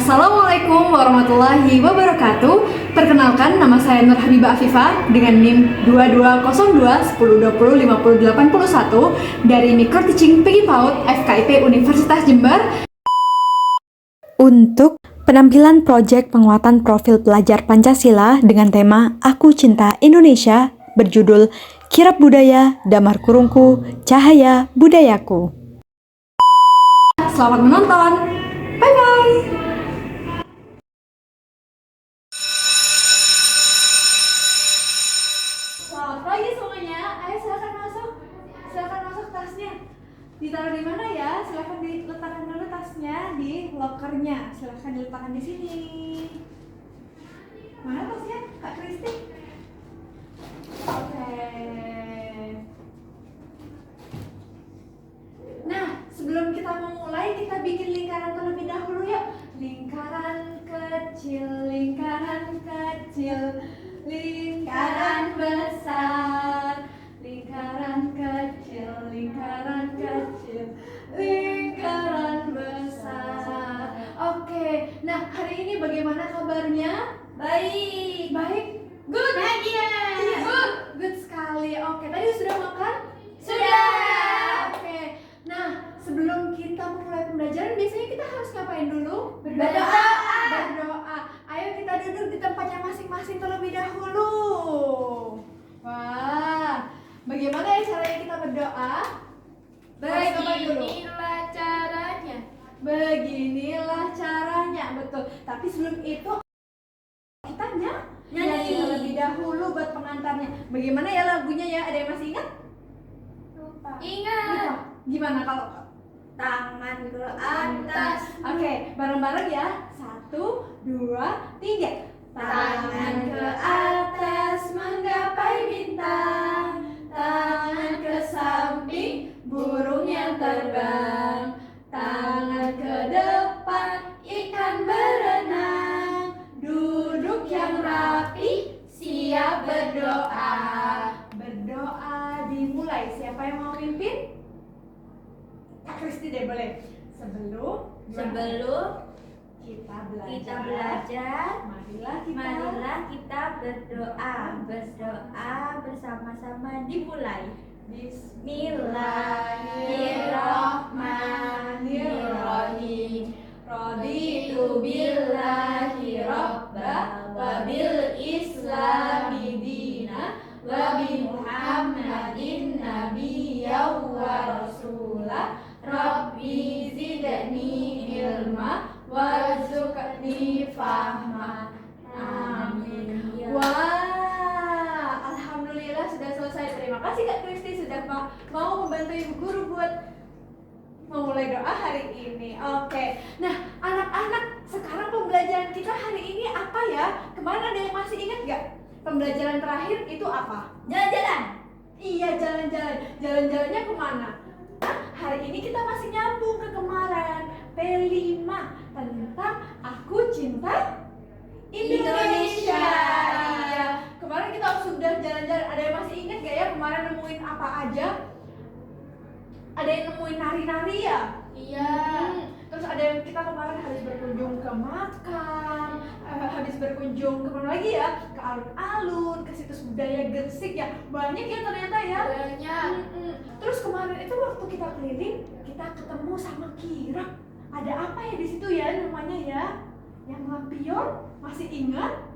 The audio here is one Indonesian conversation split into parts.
Assalamualaikum warahmatullahi wabarakatuh. Perkenalkan, nama saya Nur Habibah Afifah dengan NIM 2202 1020 5081 dari Micro Teaching PG PAUD FKIP Universitas Jember. Untuk penampilan proyek penguatan profil pelajar Pancasila dengan tema Aku Cinta Indonesia berjudul Kirab Budaya Damar Kurungku Cahaya Budayaku. Selamat menonton. Bye bye. Selamat pagi semuanya. Ayo silakan masuk. Silakan masuk tasnya. Ditaruh di mana ya? Silakan diletakkan dulu tasnya di lokernya. Silakan diletakkan di sini. Mana tasnya, Kak Kristi? Oke. Nah, sebelum kita memulai, kita bikin lingkaran terlebih dahulu ya. Lingkaran kecil, lingkaran kecil, lingkaran besar, lingkaran kecil, lingkaran kecil, lingkaran besar. Oke, nah hari ini bagaimana kabarnya? Baik. Baik? Good? Bahagia. Iya, good sekali. Oke, tadi sudah makan? Sudah. Oke, nah sebelum kita memulai pembelajaran, biasanya kita harus ngapain dulu? Berdoa. Berdoa. Ayo kita duduk di tempatnya masing-masing terlebih dahulu. Wah, bagaimana ya caranya kita berdoa? Beginilah caranya. Beginilah caranya, betul. Tapi sebelum itu kita nyanyi terlebih dahulu buat pengantarnya. Bagaimana ya lagunya ya? Ada yang masih ingat? Lupa. Ingat. Gimana kalau Tangan ke atas. Oke, bareng-bareng ya. 1, 2, 3. Tangan ke atas menggapai bintang. Tangan ke samping burung yang terbang. Tangan ke depan ikan berenang. Duduk yang rapi siap berdoa. Berdoa dimulai. Siapa yang mau mimpin? Kak Kristi deh boleh. Sebelum kita belajar, marilah kita berdoa bersama-sama dimulai. Bismillahirrahmanirrahim. Raditu billahi rabba wa bil islami dina wa bi Muhammadin nabiyya wa rasulah. Rabbi zidni ilma warzuqni fahma. Amin. Wah, alhamdulillah sudah selesai. Terima kasih Kak Kristi sudah mau membantu Ibu Guru buat memulai doa hari ini. Oke. Nah, anak-anak, sekarang pembelajaran kita hari ini apa ya? Kemarin ada yang masih ingat gak? Pembelajaran terakhir itu apa? Jalan-jalan. Iya, jalan-jalan. Jalan-jalannya kemana? Hari ini kita masih nyambung ke kemarin P5 tentang Aku Cinta Indonesia. Iya. Kemarin kita sudah jalan-jalan. Ada yang masih ingat gak ya kemarin nemuin apa aja? Ada yang nemuin nari-nari ya? Iya. Terus ada yang kita kemarin habis berkunjung ke makam, habis berkunjung ke mana lagi ya? Ke alun-alun, ke situs budaya Gresik ya. Banyak ya ternyata ya. Banyak. Terus kemarin itu waktu kita keliling, kita ketemu sama kirab. Ada apa ya di situ ya namanya ya? Yang lampion, masih ingat?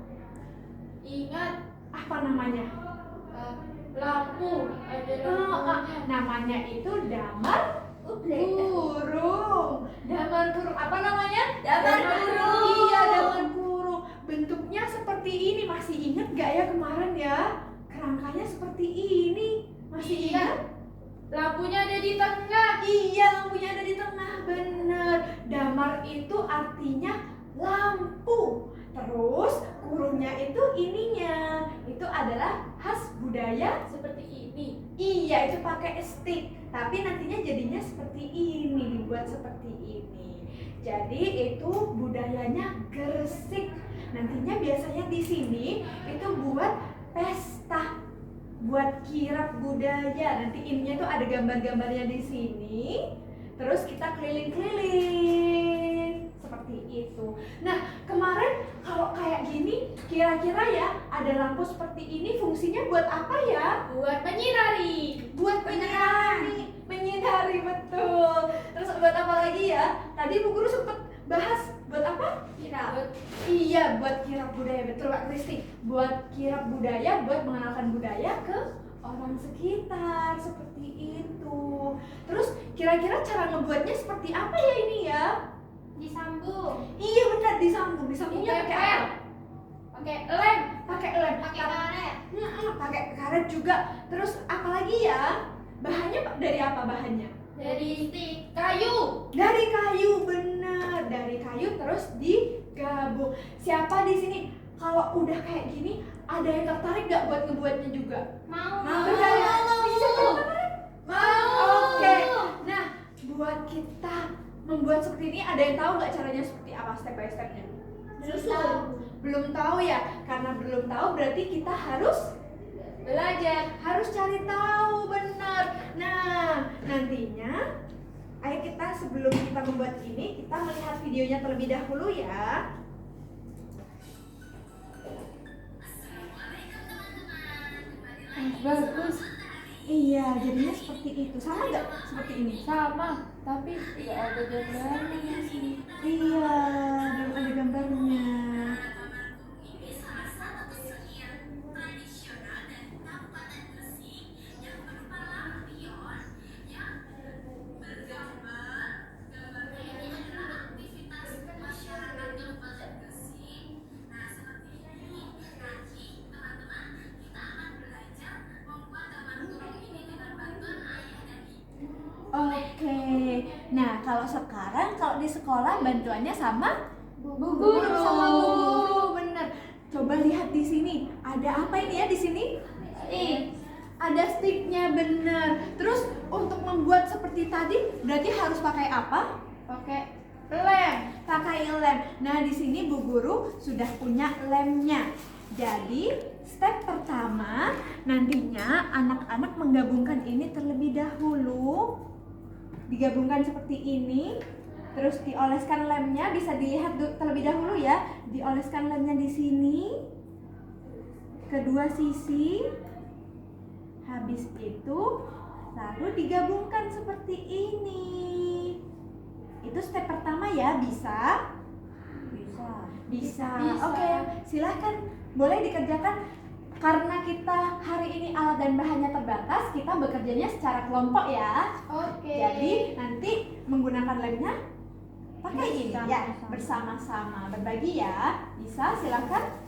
Ingat. Apa namanya? Lampu. Namanya itu damar kurung. Damar kurung. Apa namanya? Damar kurung. Iya, damar kurung. Bentuknya seperti ini. Masih ingat gak ya kemarin ya? Kerangkanya seperti ini. Masih ingat? Lampunya ada di tengah. Iya, lampunya ada di tengah. Bener. Damar itu artinya lampu. Terus kurungnya itu ininya. Itu adalah khas budaya Seperti ini. Iya, itu pakai stick. Tapi nantinya jadinya seperti ini, dibuat seperti ini. Jadi itu budayanya Gresik. Nantinya biasanya di sini itu buat pesta, buat kirab budaya. Nanti ininya tuh ada gambar-gambarnya di sini. Terus kita keliling-keliling seperti itu. Nah, kemarin kalau kayak gini, kira-kira ya ada lampu seperti ini fungsinya buat apa ya? Buat menyinari. Buat menyinari betul. Terus buat apa lagi ya? Tadi Bu Guru sempat bahas buat apa? Kirap. Iya, buat kirap budaya, betul Kak Kristi. Buat kirap budaya, buat mengenalkan budaya ke orang sekitar, seperti itu. Terus kira-kira cara ngebuatnya seperti apa ya ini ya? Disambung. Iya benar, disambungnya pakai apa? Pakai lem. Pakai lem, Pakai karet. pakai karet juga. Terus apalagi ya? Bahannya dari apa bahannya? Dari stik kayu. Dari kayu, bener. Dari kayu terus digabung. Siapa di sini kalau udah kayak gini ada yang tertarik nggak buat ngebuatnya juga? Mau. Bener ya? Siapa yang tertarik? Mau. Oke. Nah, buat kita membuat seperti ini ada yang tahu nggak caranya seperti apa step by stepnya? Belum tahu ya? Karena belum tahu berarti kita harus Belajar. cari tahu, benar. Nah, nantinya ayo kita sebelum kita membuat ini, kita melihat videonya terlebih dahulu ya. Bagus. Iya, jadinya seperti itu. Sama nggak seperti ini? Sama, tapi nggak ada gambarnya sih. Iya, belum ada gambarnya. Oke, nah kalau sekarang kalau di sekolah bantuannya sama Bu Guru. sama Bu Guru, bener. Coba lihat di sini, ada apa ini ya di sini? Ada sticknya, bener. Terus untuk membuat seperti tadi, berarti harus pakai apa? Pakai lem. Pakai lem. Nah di sini Bu Guru sudah punya lemnya. Jadi step pertama nantinya anak-anak menggabungkan ini terlebih dahulu. Digabungkan seperti ini, terus dioleskan lemnya, bisa dilihat terlebih dahulu ya. Dioleskan lemnya di sini, kedua sisi. Habis itu lalu digabungkan seperti ini. Itu step pertama ya, bisa? Bisa. Oke, silahkan boleh dikerjakan. Karena kita hari ini alat dan bahannya terbatas, kita bekerjanya secara kelompok ya. Oke. Jadi nanti menggunakan lemnya pakai ini ya, Bersama-sama. bersama-sama berbagi ya. Bisa, silakan.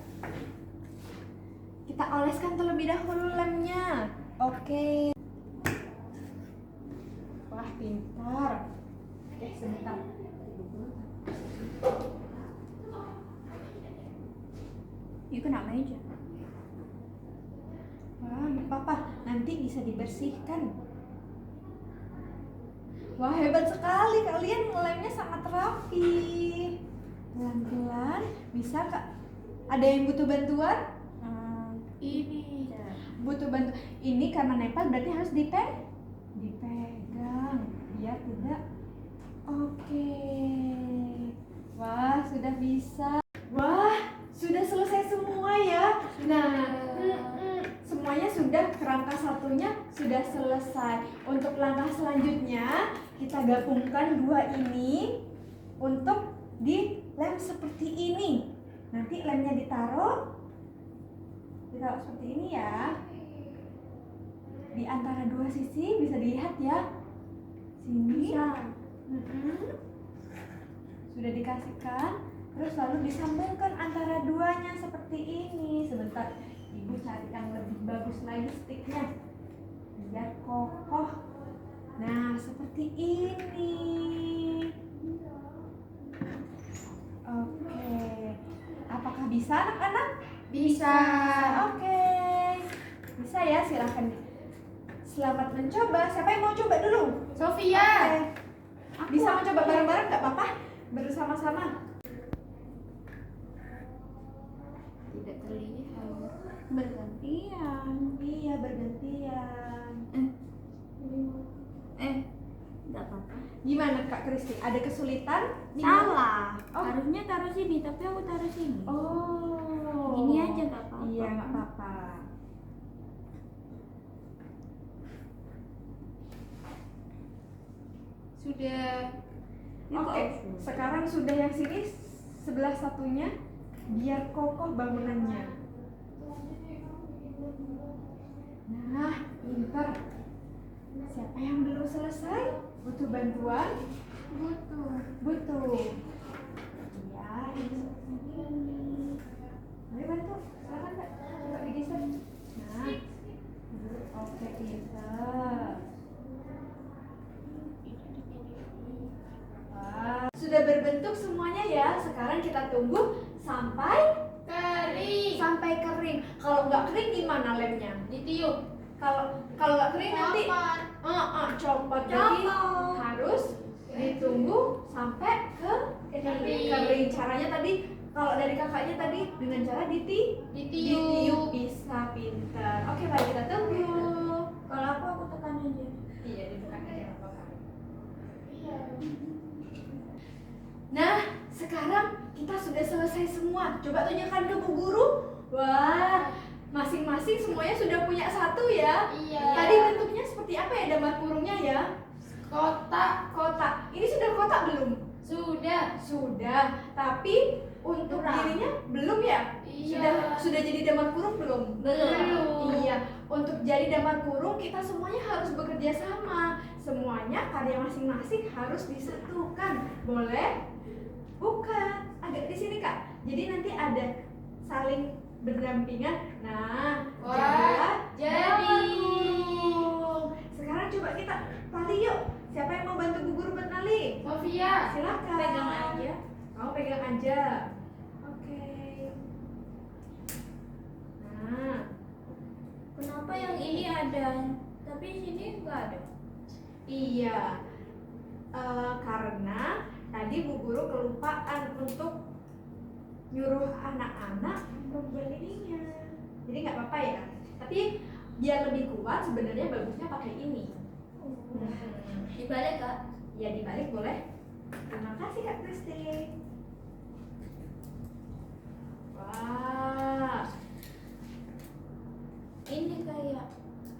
Kita oleskan terlebih dahulu lemnya. Oke. Wah, pintar. Oke, sebentar. Yuk kena meja. Wah, nggak apa-apa, nanti bisa dibersihkan. Wah, hebat sekali, kalian ngelemnya sangat rapi. Pelan-pelan, bisa Kak? Ada yang butuh bantuan? Ini. Butuh bantu. Ini karena nempel berarti harus dipegang biar tidak. Oke. Wah, sudah bisa. Wah, sudah selesai semua ya. Nah, semuanya sudah, kerangka satunya sudah selesai. Untuk langkah selanjutnya kita gabungkan dua ini untuk di lem seperti ini. Nanti lemnya ditaruh seperti ini ya. Di antara dua sisi bisa dilihat ya. Sini. Sudah dikasihkan. Terus lalu disambungkan antara duanya seperti ini. Sebentar, Ibu cari yang lebih bagus lagi sticknya biar kokoh. Nah, seperti ini. Oke. Apakah bisa anak-anak? Bisa. Oke. Bisa ya, silahkan. Selamat mencoba. Siapa yang mau coba dulu? Sofia. Oke. Bisa mencoba bareng-bareng nggak apa-apa? Bersama-sama. Tidak terlihat. Bergantian. Iya, bergantian. Nggak apa-apa. Gimana Kak Kristi? Ada kesulitan? Salah. Oh. Harusnya taruh sini, tapi aku taruh sini. Oh. Gini aja nggak apa-apa. Iya, nggak apa-apa. Sudah. Oke, sekarang sudah yang sini sebelah satunya biar kokoh bangunannya. Nah, pintar. Siapa yang belum selesai? Butuh bantuan? Butuh. Iya, ini seperti ini. Mari bantu. Silakan Kak. Coba digeser. Nah. Oke, pintar. Wah, sudah berbentuk semuanya ya. Sekarang kita tunggu sampai Kering. kering. Kalau nggak kering gimana lemnya? Ditiup. Kalau nggak kering nanti copot. Jadi harus ditunggu sampai kering. Caranya tadi kalau dari kakaknya tadi dengan cara ditiup bisa, pintar. Oke, mari kita tunggu. Kalau aku tekan aja. Iya, ditekan aja nggak apa-apa. Nah, sekarang kita sudah selesai semua. Coba tunjukkan ke Bu Guru. Wah, masing-masing semuanya sudah punya satu ya. Iya. Tadi bentuknya seperti apa ya damar kurungnya ya? Kotak. Ini sudah kotak belum? Sudah. Tapi untuk Kurang. dirinya belum ya? Iya. Sudah jadi damar kurung belum? Belum. Iya. Untuk jadi damar kurung kita semuanya harus bekerja sama. Semuanya karya masing-masing harus disatukan. Boleh? Bukan. Agak di sini Kak. Jadi nanti ada saling berdampingan. Nah, Wah, jadilah jadi. damar kurung. Sekarang coba kita tali yuk. Siapa yang mau bantu Bu Guru buat nali? Sofia. Silakan. Pegang aja. Kamu pegang aja. Oke. Nah, Kenapa yang ini ada, tapi sini nggak ada? iya. Karena tadi Bu Guru kelupaan untuk nyuruh anak-anak membuat ininya. Jadi nggak apa-apa ya. Tapi biar lebih kuat sebenarnya bagusnya pakai ini. Dibalik Kak. Ya dibalik boleh. Terima kasih Kak Kristi. Wah, Ini kayak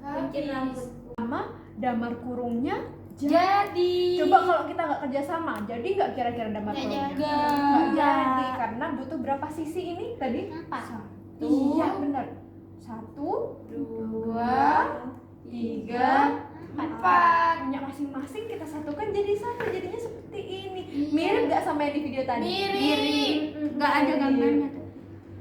Habis. bikin rambut. sama damar kurungnya Jadi. Coba kalau kita nggak kerjasama, jadi nggak kira-kira damar Nggak kurungnya? jadi. Nggak jadi, karena butuh berapa sisi ini tadi? 4. Iya benar. 1, 2, 3, 4. Punya masing-masing kita satukan jadi satu, jadinya seperti ini. Mirip nggak sama yang di video tadi? Mirip. Nggak ada gambarnya tuh.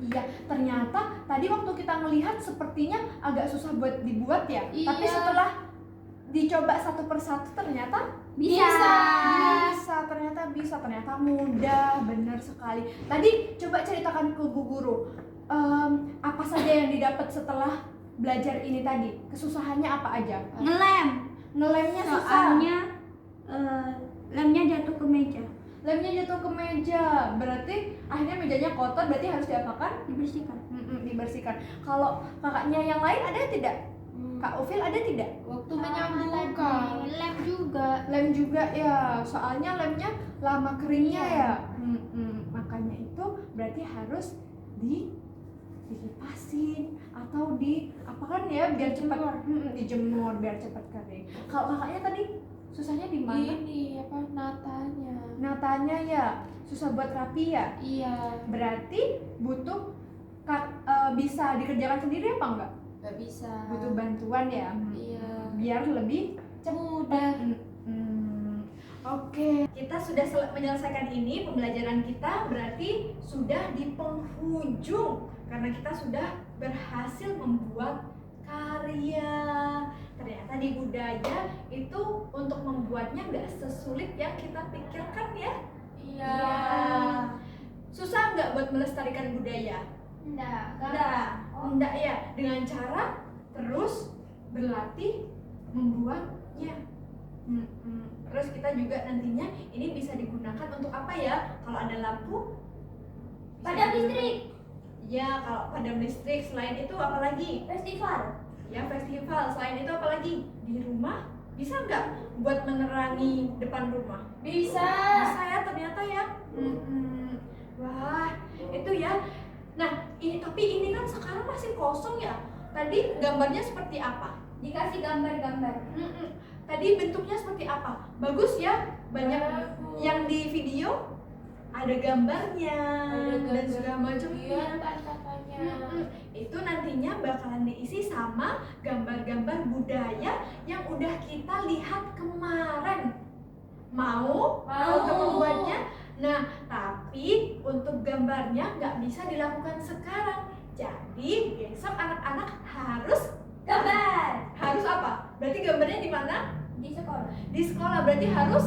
Iya, ternyata tadi waktu kita melihat sepertinya agak susah buat dibuat ya. Tapi Iya. setelah dicoba satu persatu ternyata Bisa. ternyata mudah, benar sekali. Tadi coba ceritakan ke Bu Guru, apa saja yang didapat setelah belajar ini tadi? Kesusahannya apa aja? Ngelemnya susah. Soalnya lemnya jatuh ke meja. Lemnya jatuh ke meja, berarti akhirnya mejanya kotor, berarti harus diapakan? Dibersihkan. Dibersihkan. Kalau kakaknya yang lain ada tidak? Kak Ovil ada tidak? Waktu menyambung Kak. Lem juga. Lem juga ya, soalnya lemnya lama keringnya ya. Makanya itu berarti harus dikipasin atau apakan ya biar cepat dijemur biar cepat kering. Kalau kakaknya tadi susahnya di mana? Ini apa natanya? Natanya ya susah buat rapi ya. Iya. Berarti butuh bisa dikerjakan sendiri apa enggak? Gak bisa. Butuh bantuan ya. Iya. Biar lebih Mudah. Oke, kita sudah menyelesaikan ini pembelajaran kita, berarti sudah di penghujung karena kita sudah berhasil membuat karya. Ternyata di budaya itu untuk membuatnya nggak sesulit yang kita pikirkan ya. Iya. Susah nggak buat melestarikan budaya? Enggak ya, dengan cara terus berlatih membuatnya. Terus kita juga nantinya ini bisa digunakan untuk apa ya? Kalau ada lampu Padam listrik. ya, kalau padam listrik. Selain itu apa lagi? Festival. Ya, festival. Selain itu apa lagi? Di rumah Bisa nggak buat menerangi depan rumah? Bisa. Bisa ya ternyata ya. Wah, itu ya. Nah, tapi ini kan sekarang masih kosong ya. Tadi gambarnya seperti apa? Dikasih gambar-gambar. Tadi bentuknya seperti apa? Bagus ya? Banyak Bagus. yang di video ada gambarnya dan segala macamnya. Iya, tanda-tandanya. Itu nantinya bakalan diisi sama gambar-gambar budaya yang udah kita lihat kemarin. Mau? Mau. Untuk membuatnya? Nah, tapi untuk gambarnya nggak bisa dilakukan sekarang. Jadi besok anak-anak harus Gambar. harus apa? Berarti gambarnya di mana? Di sekolah. Di sekolah. Berarti harus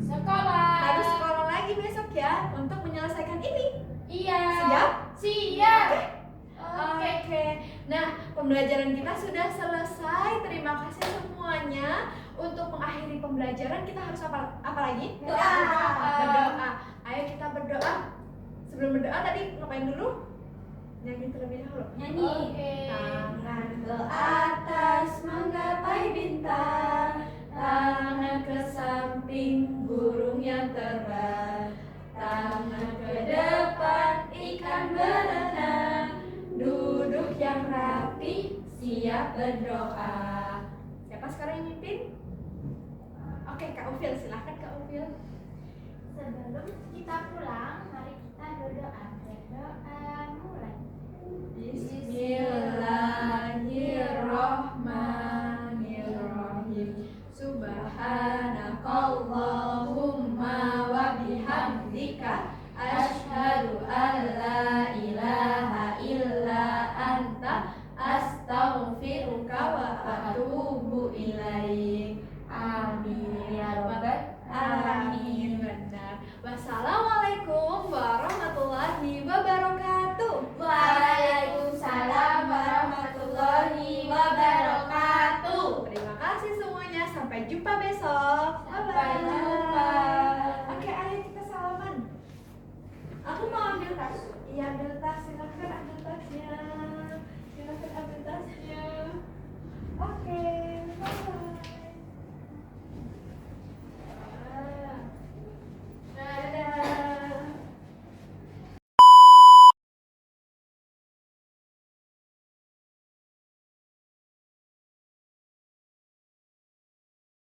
Sekolah. sekolah lagi besok ya untuk menyelesaikan ini. Iya. Siap? Siap. Oke. Nah, pembelajaran kita sudah selesai. Terima kasih semuanya. Untuk mengakhiri pembelajaran kita harus apa lagi? Doa. Berdoa. Ayo kita berdoa. Sebelum berdoa tadi ngapain dulu? Nyanyi terlebih dahulu. Nyanyi. Oke. Tangan ke atas menggapai bintang, tangan ke samping burung yang terbang, tangan ke depan ikan berenang, duduk yang rapi siap berdoa. Siapa sekarang yang mimpin? Oke, Kak Ufil, silahkan Kak Ufil. Sebelum kita pulang, mari kita berdoa. Berdoa mulai. Bismillahirrahmanirrahim. Subhanakallahumma wa bihamdika asyhadu an la ilaha illa anta astaghfiruka wa atubu ilaik. Amin ya rabbal alamin. Benar. Wassalamualaikum warahmatullahi wabarakatuh. Waalaikumsalam warahmatullahi wabarakatuh. Terima kasih semuanya. Sampai jumpa besok. Sampai Bye-bye. jumpa. Oke, ayo kita salaman. Aku mau ambil tas. Iya, ambil tas. Silakan ambil tasnya. Silakan ambil tasnya.